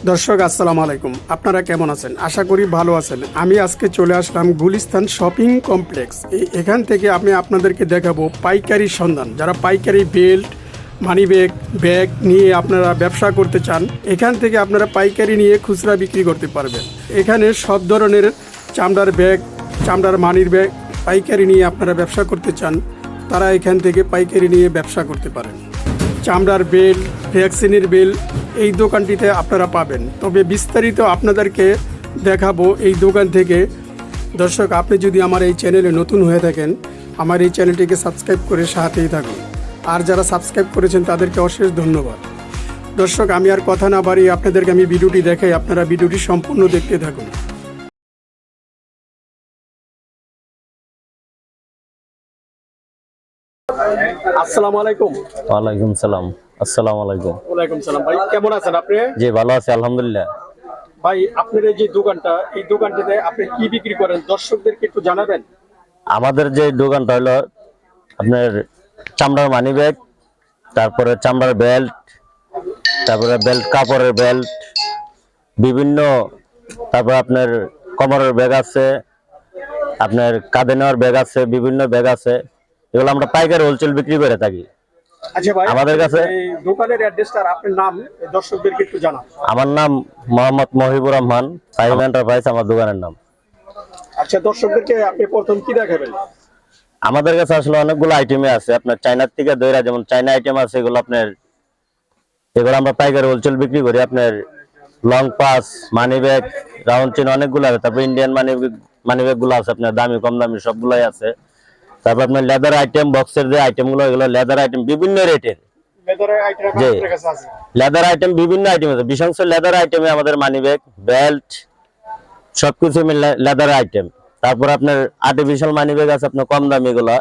দর্শক আসসালামু আলাইকুম, আপনারা কেমন আছেন? আশা করি ভালো আছেন। আমি আজকে চলে আসলাম গুলিস্তান শপিং কমপ্লেক্স। এখান থেকে আমি আপনাদেরকে দেখাবো পাইকারি সন্ধান। যারা পাইকারি বেল্ট, মানি ব্যাগ ব্যাগ নিয়ে আপনারা ব্যবসা করতে চান, এখান থেকে আপনারা পাইকারি নিয়ে খুচরা বিক্রি করতে পারবেন। এখানে সব ধরনের চামড়ার ব্যাগ, চামড়ার মানির ব্যাগ পাইকারি নিয়ে আপনারা ব্যবসা করতে চান, তারা এখান থেকে পাইকারি নিয়ে ব্যবসা করতে পারেন। চামড়ার বেল, ভ্যাকসিনের বেল এই দোকানটিতে আপনারা পাবেন। তবে বিস্তারিত আপনাদেরকে দেখাবো এই দোকান থেকে। দর্শক, আপনি যদি আমার এই চ্যানেলে নতুন হয়ে থাকেন, আমার এই চ্যানেলটিকে সাবস্ক্রাইব করে সাথেই থাকুন। আর যারা সাবস্ক্রাইব করেছেন তাদেরকে অশেষ ধন্যবাদ। দর্শক, আমি আর কথা না বাড়িয়ে আপনাদেরকে আমি ভিডিওটি দেখাই, আপনারা ভিডিওটি সম্পূর্ণ দেখতে থাকুন। আসসালামু আলাইকুম। ওয়ালাইকুম সালাম। আসসালামু আলাইকুম। ওয়ালাইকুম সালাম। ভাই কেমন আছেন আপনি? জি ভালো আছি আলহামদুলিল্লাহ। ভাই, আপনার এই যে দোকানটা, এই দোকানটাতে আপনি কি বিক্রি করেন দর্শকদেরকে একটু জানাবেন। আমাদের যে দোকানটা হলো আপনার চামড়ার মানি ব্যাগ, তারপরে চামড়ার বেল্ট, তারপরে বেল্ট কাপড়ের বেল্ট বিভিন্ন, তারপরে আপনার কোমরের ব্যাগ আছে, আপনার কাঁধে নেওয়ার ব্যাগ আছে, বিভিন্ন ব্যাগ আছে। এগুলো আমরা পাইকারি হোলসেল বিক্রি করে থাকি। আচ্ছা ভাই, আমাদের কাছে এই দোকানের অ্যাড্রেসটা আর আপনার নাম দর্শকদেরকে একটু জানান। আমার নাম মোহাম্মদ মহিবুর রহমান, সাইম এন্টারপ্রাইজ আমার দোকানের নাম। আচ্ছা, দর্শকদেরকে আপনি প্রথম কি দেখাবেন? আমাদের কাছে আসলে অনেকগুলো আইটেমে আছে, আপনার চাইনার থেকে দইরা যেমন চাইনা আইটেম আছে, এগুলো আপনার এগুলো আমরা পাইকারি হোলসেল বিক্রি করি। আপনার long pass, money bag, round chain অনেকগুলো আছে। তারপর ইন্ডিয়ান মানি ব্যাগ গুলো আছে, আপনার দামি কম দামি সবগুলাই আছে। তারপর আপনার লেদার আইটেম, বক্সের যে আইটেম গুলো, এগুলো লেদার আইটেম বিভিন্ন রেটের। লেদারের আইটেম জি, আপনার কাছে আছে? লেদার আইটেম বিভিন্ন আইটেম আছে। বিশেষ করে লেদার আইটেমে আমাদের মানি ব্যাগ, বেল্ট সবকিছু লেদার আইটেম। তারপর আপনার আর্টিফিশিয়াল মানি ব্যাগ আছে আপনার কম দামি গুলা,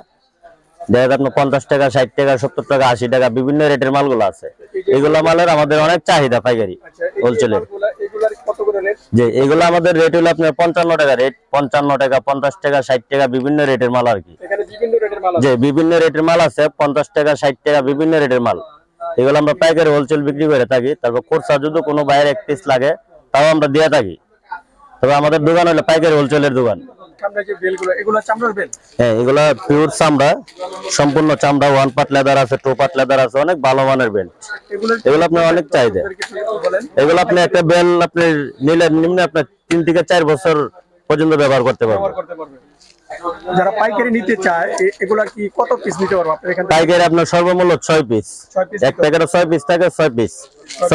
দেখা যায় আপনার 50 টাকা, 60 টাকা, 70 টাকা, 80 টাকা বিভিন্ন রেটের মালগুলো আছে। এগুলো মালের আমাদের অনেক চাহিদা পাইকারি আচ্ছা, এই যে হোলসেলের। এগুলার কত করে রেট? যে এগুলো আমাদের রেট হলো আপনার 55 টাকা রেট, 55 টাকা, 50 টাকা, 60 টাকা বিভিন্ন রেটের মাল আর কি। এখানে বিভিন্ন রেটের মাল যে আছে? বিভিন্ন রেটের মাল আছে, 50 টাকা, 60 টাকা বিভিন্ন রেটের মাল। এগুলো আমরা পাইকারি হোলসেল বিক্রি করে থাকি। তারপর খুচরা যদি কোনো বাইরে এক পিস লাগে তাও আমরা দিয়ে থাকি। তবে আমাদের দোকান হলো পাইকারি হোলসেলের দোকান। সামনে যে বেলগুলো, এগুলো চামড়ার বেল? হ্যাঁ, এগুলা পিওর চামড়া, সম্পূর্ণ চামড়া। 1 পার্ট লেদার আছে, 2 পার্ট লেদার আছে, অনেক ভালো মানের বেল্ট। এগুলো আপনার অনেক চাহিদা। বলেন। এগুলো আপনি একটা বেল আপনি নিলে নিম্নে আপনার 3 থেকে 4 বছর পর্যন্ত ব্যবহার করতে পারবেন। করতে পারবেন। যারা পাইকারি নিতে চায়, এগুলা কি কত পিস নিতে পারবো আপনার এখান থেকে? পাইকারি আপনার সর্বমূল্য 6 পিস। 6 পিস এক প্যাকেটে 6 পিস থাকে, 6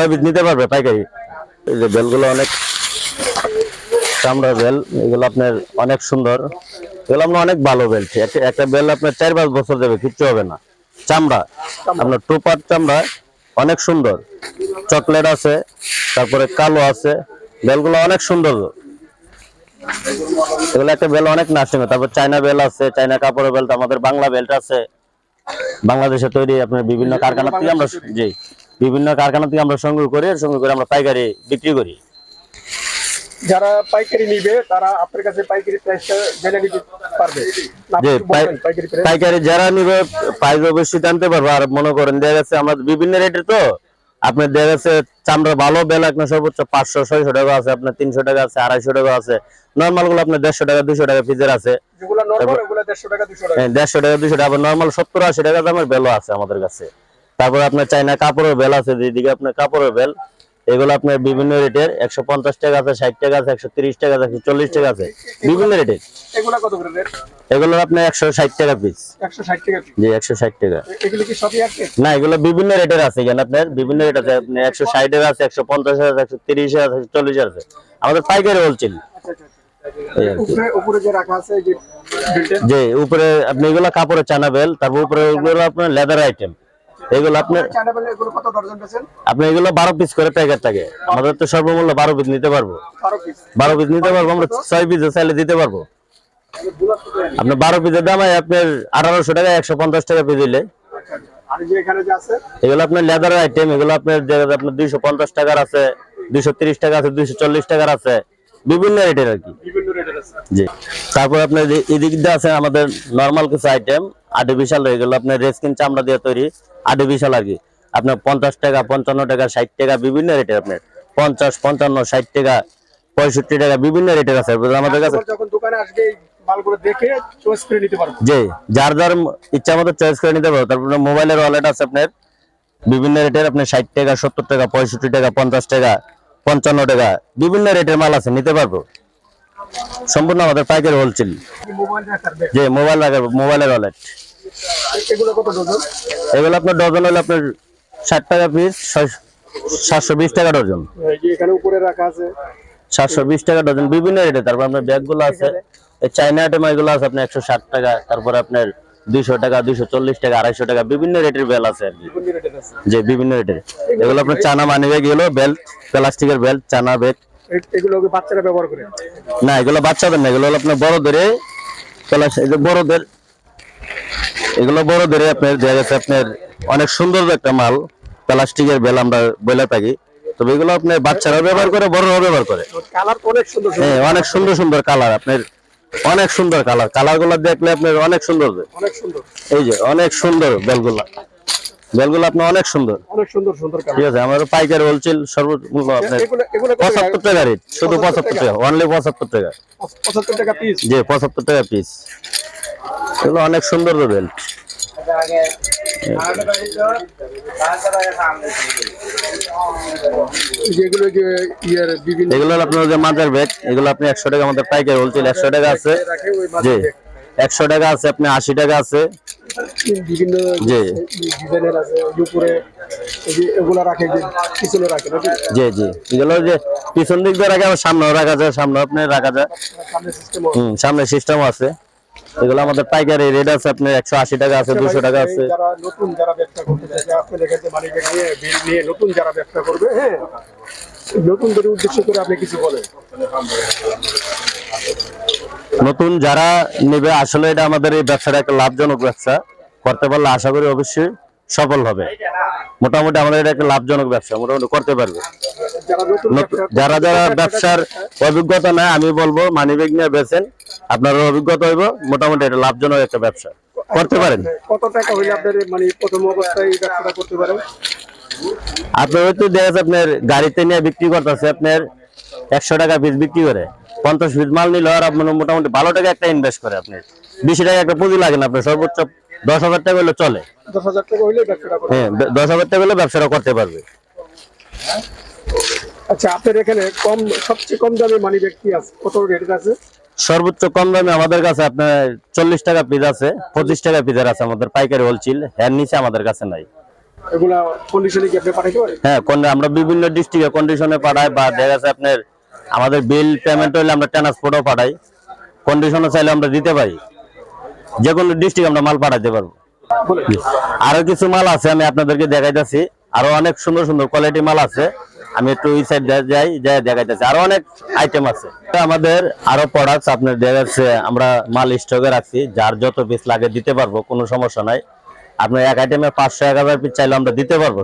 পিস নিতে পারবে পাইকারি। এই যে বেলগুলো অনেক চামড়া বেল, এগুলো আপনার অনেক সুন্দর। এগুলো আপনার অনেক ভালো বেল। একটা বেল আপনার 4-5 বছর যাবে, কিচ্ছু হবে না। চামড়া আপনার 2 পার্ট চামড়া, অনেক সুন্দর। চকলেট আছে, তারপরে কালো আছে। বেলগুলো অনেক সুন্দর। এগুলো একটা বেল অনেক নাসিং। তারপর চায়না বেল আছে, চায়না কাপড়ের বেল্ট, আমাদের বাংলা বেল্ট আছে। বাংলাদেশে তৈরি আপনার বিভিন্ন কারখানা থেকে আমরা, জি, বিভিন্ন কারখানা থেকে আমরা সংগ্রহ করে আমরা পাইকারি বিক্রি করি। যারা পাইকারি নিবে তারা আপনার কাছে পাইকারি প্রাইসটা জেনে নিতে পারবে। যে পাইকারি প্রাইস পাইকারি যারা নিবে প্রাইস অবশ্যই জানতে পারবো। আর মনে করেন দেখা যাচ্ছে আমরা বিভিন্ন রেটের, তো আপনার দেখা যাচ্ছে চামড়া ভালো বেল আপনার সর্বোচ্চ 500-600 টাকা আছে, আপনার 300 টাকা আছে, 250 টাকা আছে। নর্মাল গুলো আপনার 150 টাকা, 200 টাকা পিসের আছে। যেগুলো নরমাল ওগুলো 150 টাকা 200 টাকা। 150 টাকা, 200 টাকা। আবার নর্মাল 70-80 টাকা দামের বেলও আছে আমাদের কাছে। তারপর আপনার চাইনা কাপড়ের বেল আছে, যেদিকে আপনার কাপড়ের বেল, এগুলো আপনার বিভিন্ন রেটের। 150 টাকা আছে, 60 টাকা আছে, 130 টাকা আছে, 140 টাকা আছে, বিভিন্ন রেটের। এগুলো কত করে রেট? এগুলো আপনার 160 টাকা পিস। 160 টাকা পিস? জি, 160 টাকা। এগুলো কি সবই আছে? না, এগুলো বিভিন্ন রেটের আছে। এখানে আপনার বিভিন্ন রেট আছে। আপনি 160 টাকা আছে, 150 আছে, 130 আছে, 140 আছে। আমাদের পাইকারি হোলসেল। উপরে যে রাখা আছে যে বেল্টের, যে উপরে আপনি এগুলো কাপড়ের চায়না বেল, তারপর উপরে এগুলো আপনার লেদার আইটেম। এগুলো আপনার চায়না বেল এগুলো কত দর্জন বেচেন? আপনি এগুলো 12 পিস করে প্যাকেট থাকে। আমাদের তো সর্বমূল্য 12 পিস নিতে পারবো। 12 পিস? 12 পিস নিতে পারবো আমরা, 6 পিস চাইলে দিতে পারবো। আপনার 12 পিসের দাম আপনার 1800 টাকা, 150 টাকা পিস দিলে। আর যে এখানে যে আছে এগুলো আপনার লেদার আইটেম। এগুলো আপনার আপনার 250 টাকার আছে, 230 টাকা আছে, 240 টাকার আছে, বিভিন্ন রেটের আর কি। বিভিন্ন রেটের আছে? জি। তারপর আপনার এদিক দিয়ে আছে আমাদের নরমাল কিছু আইটেম, আর্টিফিশিয়াল। এগুলো আপনার রেস্কিন চামড়া দিয়ে তৈরি, আর্টিফিশিয়াল আর কি। আপনার 50 টাকা, 55 টাকা, 60 টাকা বিভিন্ন রেটের। আপনার 50, 55, 60 টাকা, 65 টাকা বিভিন্ন রেটের আছে আমাদের কাছে। যখন দোকানে আসবে এই মালগুলো দেখে চয়েস করে নিতে পারবো। জি, যার যার ইচ্ছা মতো চয়েস করে নিতে পারবো। তারপরে মোবাইলের ওয়ালেট আছে আপনার বিভিন্ন রেটের, আপনি 60 টাকা, 70 টাকা, 65 টাকা, 50 টাকা, 55 টাকা বিভিন্ন রেটের মাল আছে, নিতে পারবো। সম্পূর্ণ আমাদের পাইকারি হোলসেল। মোবাইল রাখার ব্যাগ, যে মোবাইল রাখার মোবাইলের ওয়ালেট, এগুলো কত ডজন? এগুলো আপনার ডজন হলে আপনার 60 টাকা পিস, 720 টাকা ডজন। এই যে এখানে উপরে রাখা আছে 720 টাকা ডজন বিভিন্ন রেটে। তারপর আপনার ব্যাগগুলো আছে, এই চাইনা আইটেম এগুলো আছে আপনার 160 টাকা, তারপর আপনার 200 টাকা, 240 টাকা, 250 টাকা বিভিন্ন রেটের বেল আছে আর কি। বিভিন্ন রেটের আছে। যে বিভিন্ন রেটের এগুলো আপনার চানা মানি ব্যাগ, এগুলো বেল্ট, প্লাস্টিকের বেল্ট, চানা ব্যাগ। এগুলো কি বাচ্চারা ব্যবহার করে? না, এগুলো বাচ্চাদের না, এগুলো হলো আপনার বড়দের। বড়দের, এগুলো বড়দের আপনার দেখা গেছে আপনার অনেক সুন্দর একটা মাল, প্লাস্টিকের বেল আমরা বলে থাকি। তবে এগুলো আপনার বাচ্চারা ব্যবহার করে, বড়রাও ব্যবহার করে। কালার অনেক সুন্দর হ্যাঁ, অনেক সুন্দর সুন্দর কালার, আপনার অনেক সুন্দর কালার, কালারগুলো দেখলে আপনার অনেক সুন্দর। অনেক সুন্দর। এই যে অনেক সুন্দর বেলগুলা, বেলগুলো আপনার অনেক সুন্দর, অনেক সুন্দর সুন্দর কালার। ঠিক আছে। আমাদের পাইকারি হোলসেল সর্বমূল্য আপনার এগুলো 75 টাকা রেট, শুধু 75 টাকা, অনলি 75 টাকা। 75 টাকা পিস। জি, 75 টাকা পিস। এগুলো অনেক সুন্দর বেল্ট। যেগুলো যে ইয়ার বিভিন্ন এগুলো হলো আপনার যে মাজার ব্যাগ, এগুলো আপনি 100 টাকা আমাদের পাইকারি হোলসেল 100 টাকা আছে। রাখে ওই জি, মাঝে 100 টাকা আছে, আপনি 80 টাকা আছে। বিভিন্ন জি। ডিজাইনের আছে ওই উপরে, এই যে এগুলো রাখে যে পিছনে রাখে নাকি? জি জি, এগুলো যে পিছন দিক দিয়ে রাখা, সামনেও রাখা যায়, সামনে আপনি রাখা যায়। সামনে সিস্টেম। সামনে সিস্টেমও আছে। এগুলো আমাদের পাইকারি রেট আছে আপনার 180 টাকা আছে, 200 টাকা আছে। যারা নতুন যারা ব্যবসা করতে চায়, আপনাদের কাছে মানি ব্যাগ নিয়ে বিল নিয়ে নতুন যারা ব্যবসা করবে, হ্যাঁ, নতুনদের উদ্দেশ্য করে আপনি কিছু বলেন। নতুন যারা নেবে, আসলে এটা আমাদের এই ব্যবসাটা একটা লাভজনক ব্যবসা, করতে পারলে আশা করি অবশ্যই সফল হবে। মোটামুটি আমাদের এটা একটা লাভজনক ব্যবসা, মোটামুটি করতে পারবে। যারা নতুন যারা যারা ব্যবসার অভিজ্ঞতা নাই, আমি বলবো মানি ব্যাগ নিয়ে বেচেন, আপনার অভিজ্ঞতা হইব। মোটামুটি এটা লাভজনক একটা ব্যবসা, করতে পারেন। কত টাকা হইলে আপনার মানে প্রথম অবস্থায় এই ব্যবসাটা করতে পারেন? আপনার হয়তো দেখা যাচ্ছে আপনার গাড়িতে নিয়ে বিক্রি করতেছে, আপনার 100 টাকা পিস বিক্রি করে 50 পিস মাল নিলে আর আপনার মোটামুটি ভালো টাকা একটা ইনভেস্ট করে, আপনি 20 টাকা একটা পুঁজি লাগে না, আপনার সর্বোচ্চ 10,000 টাকা হলে চলে। 10,000 টাকা হইলে ব্যবসাটা করতে হ্যাঁ, 10,000 টাকা হলে ব্যবসাটা করতে পারবে। আচ্ছা, আপনার এখানে কম, সবচেয়ে কম দামে মানি ব্যাগ কি আছে, কত রেট আছে? সর্বোচ্চ কম দামে আমাদের কাছে আপনার 40 টাকা পিস আছে, 25 টাকা পিসের আছে আমাদের পাইকারি হোলসেল। এর নিচে আমাদের কাছে নাই। এগুলা কন্ডিশনে কি আপনি পাঠাইতে পারেন? হ্যাঁ, আমরা বিভিন্ন ডিস্ট্রিক্টে কন্ডিশনে পাঠাই, বা দেখা যাচ্ছে আপনার আমাদের বিল পেমেন্ট হইলে আমরা ট্রান্সপোর্টও পাঠাই। কন্ডিশনে চাইলে আমরা দিতে পারি, যে কোনো ডিস্ট্রিক্ট আমরা মাল পাঠাইতে পারবো। বলেন। আরো কিছু মাল আছে, আমি আপনাদেরকে দেখাইতেছি। আরো অনেক সুন্দর সুন্দর কোয়ালিটি মাল আছে, আমি একটু ওই সাইড যাই দেখাইতেছি। আরো অনেক আইটেম আছে আমাদের, আরো প্রোডাক্টস আপনার দেখা যাচ্ছে আমরা মাল স্টকে রাখছি, যার যত পিস লাগে দিতে পারবো, কোনো সমস্যা নাই। আপনার এক আইটেমে 500-1000 পিস চাইলে আমরা দিতে পারবো,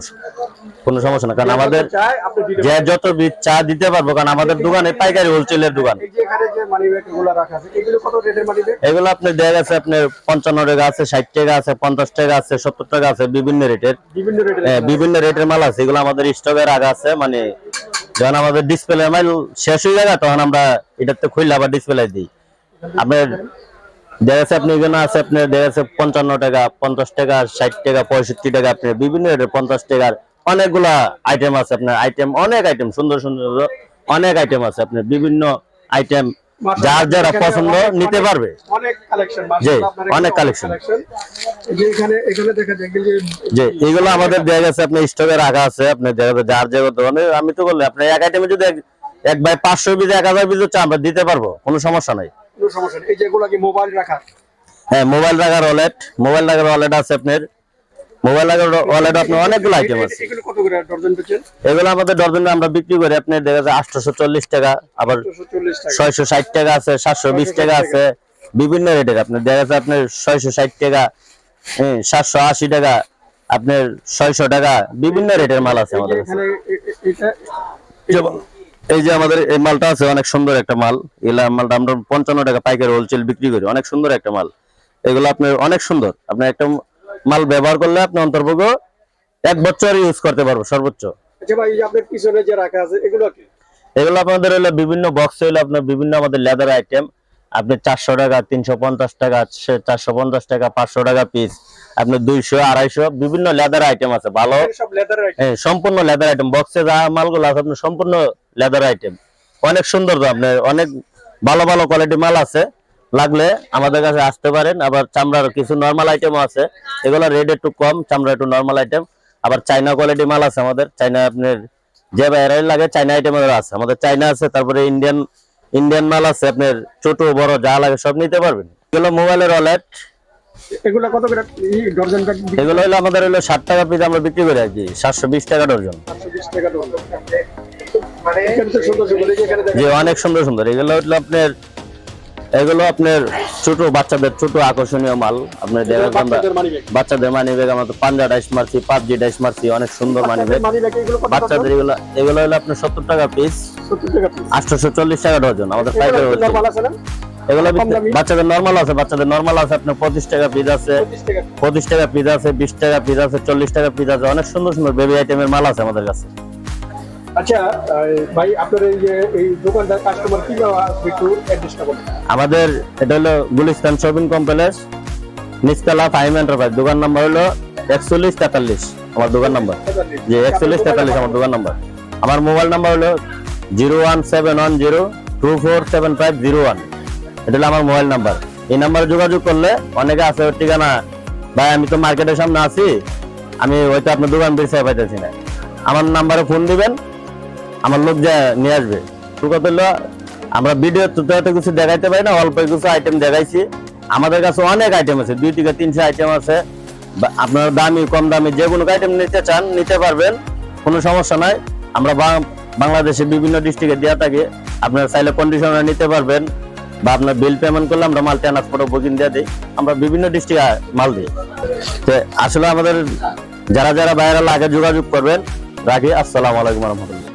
কোনো সমস্যা না। কারণ আমাদের চাই আপনি দিতে যে যত পিস চা দিতে পারবো, কারণ আমাদের দোকানে পাইকারি হোলসেলের দোকান। এই যে এখানে যে মানি ব্যাগ গুলো রাখা আছে, এগুলো কত রেটের মানি ব্যাগ? এগুলো আপনার দেখা গেছে আপনার 55 টাকা আছে, 60 টাকা আছে, 50 টাকা আছে, 70 টাকা আছে, বিভিন্ন রেটের। বিভিন্ন রেটের। হ্যাঁ, বিভিন্ন রেটের মাল আছে, এগুলো আমাদের স্টকে রাখা আছে। মানে যখন আমাদের ডিসপ্লে মাল শেষ হয়ে যায়, তখন আমরা এটাতে খুললে আবার ডিসপ্লে দিই। আপনার দেখা যাচ্ছে আপনি এখানে আছে, আপনার দেখা যাচ্ছে 55 টাকা, 50 টাকা, 60 টাকা, 65 টাকা, আপনার বিভিন্ন রেটের 50 টাকার অনেকগুলা আইটেম আছে। আপনার আইটেম অনেক আইটেম, সুন্দর সুন্দর অনেক আইটেম আছে, আপনার বিভিন্ন আইটেম, যার যারা পছন্দ নিতে পারবে। অনেক কালেকশন, জি, অনেক কালেকশন। যে এখানে দেখা যায় যে এগুলো আমাদের দেখা গেছে আপনার স্টকে রাখা আছে, আপনার দেখা যাচ্ছে যার যে ধরনের। আমি তো বললাম আপনার এক আইটেমে যদি এক বাই 500 পিস, 1000 পিস হচ্ছে আমরা দিতে পারবো, কোনো সমস্যা নাই। কোনো সমস্যা নেই। এই যেগুলো কি মোবাইল রাখা? হ্যাঁ, মোবাইল রাখার ওয়ালেট আছে আপনার। মোবাইল রাখার ওয়ালেট আপনার অনেকগুলো আইটেম আছে। এগুলো কত করে ডজন বেচেন? এগুলো আমাদের ডজনে আমরা বিক্রি করি আপনার দেখা যাচ্ছে 840 টাকা, আবার 240 টাকা, 660 টাকা আছে, 720 টাকা আছে, বিভিন্ন রেটের। আপনার দেখা যাচ্ছে আপনার 660 টাকা, 780 টাকা, আপনার 600 টাকা, বিভিন্ন রেটের মাল আছে আমাদের কাছে। এখানে এটা এই যে আমাদের এই মালটা আছে, অনেক সুন্দর একটা মাল। এগুলা মালটা আমরা 55 টাকা পাইকারি হোলসেল বিক্রি করি, অনেক সুন্দর একটা মাল। এগুলো আপনার অনেক সুন্দর, আপনার একটা মাল ব্যবহার করলে আপনি অন্তর্ভুক্ত 1 বছর ইউজ করতে পারবো সর্বোচ্চ। আচ্ছা ভাই, এই যে আপনার পিছনে যে রাখা আছে এগুলো কি? এগুলো আপনাদের হলো বিভিন্ন বক্স হইলো আপনার বিভিন্ন আমাদের লেদার আইটেম। আপনি 400 টাকা, 350 টাকা, 450 টাকা, 500 টাকা পিস, আপনি 200, 250 বিভিন্ন লেদার আইটেম আছে ভালো। সব লেদার আইটেম। হ্যাঁ, সম্পূর্ণ লেদার আইটেম। বক্সে যা মালগুলো আছে আপনার সম্পূর্ণ লেদার আইটেম। অনেক সুন্দর, তো আপনার অনেক ভালো ভালো কোয়ালিটি মাল আছে। লাগলে আমাদের কাছে আসতে পারেন। আবার চামড়ার কিছু নরমাল আইটেমও আছে, এগুলো রেট একটু কম, চামড়া একটু নরমাল আইটেম। আবার চাইনা কোয়ালিটি মাল আছে আমাদের, চাইনা আপনার যে বাইরে লাগে চাইনা আইটেমের আছে আমাদের। চাইনা আছে, তারপরে ইন্ডিয়ান মাল আছে, আপনার ছোট বড় যা লাগে সব নিতে পারবেন। এগুলো মোবাইলের ওয়ালেট। এগুলো কত করে ডজন? এগুলো হলো আমাদের হলো 60 টাকা পিস আমরা বিক্রি করে আর কি, 720 টাকা ডজন। 720 টাকা ডজন। মানে এখানে তো সুন্দর সুন্দর, এই যে এখানে যে অনেক সুন্দর সুন্দর। এগুলো হলো আপনার ছোট বাচ্চাদের ছোট আকর্ষণীয় মাল। আপনার বাচ্চাদের মানি ব্যাগ আমাদের 5 ডাইস মারছি, 5G ডাইস মারছি, অনেক সুন্দর মানি ব্যাগ বাচ্চাদের। এগুলো হলো আপনার 70 টাকা পিস, 840 টাকা ডজন আমাদের পাইকারি হোলসেল। এগুলো বাচ্চাদের নরমাল আছে, আপনার 25 টাকা পিস আছে, 25 টাকা পিস আছে, 20 টাকা পিস আছে, 40 টাকা পিস আছে। অনেক সুন্দর সুন্দর বেবি আইটেমের মাল আছে আমাদের কাছে। আচ্ছা ভাই, আপনার এই যে এই দোকানদার কাস্টমার কি একটু অ্যাড্রেসটা বলুন। আমাদের এটা হলো গুলিস্তান শপিং কমপ্লেক্স, নিচতলা ফাইম এন্টারপ্রাইজ। দোকান নাম্বার হলো 4143 আমার দোকান নাম্বার। যে 4143 আমার দোকান নাম্বার। আমার মোবাইল নাম্বার হলো 01710247501। এটা হলো আমার মোবাইল নাম্বার। এই নাম্বারে যোগাযোগ করলে অনেকে আছে ওর ঠিকানা, ভাই আমি তো মার্কেটের সামনে আছি, আমি হয়তো আপনার দোকান বেরিয়ে পাইতেছি না, আমার নাম্বারে ফোন দিবেন, আমার লোক যা নিয়ে আসবে। কথা হলো আমরা ভিডিও তো এত কিছু দেখাইতে পারি না, অল্প কিছু আইটেম দেখাইছি। আমাদের কাছে অনেক আইটেম আছে, 2 থেকে 300 আইটেম আছে। আপনার দামি কম দামি যে কোনো আইটেম নিতে চান নিতে পারবেন, কোনো সমস্যা নাই। আমরা বাংলাদেশের বিভিন্ন ডিস্ট্রিক্টে দেওয়া থাকি, আপনারা চাইলে কন্ডিশনার নিতে পারবেন, বা আপনার বিল পেমেন্ট করলে আমরা মাল ট্রান্সপোর্ট বুকিং দিয়ে দিই। আমরা বিভিন্ন ডিস্ট্রিক্টে মাল দিই। তো আসলে আমাদের যারা বাইরে লাগে যোগাযোগ করবেন। রাখি। আসসালামু আলাইকুম রহমতুল্লাহ।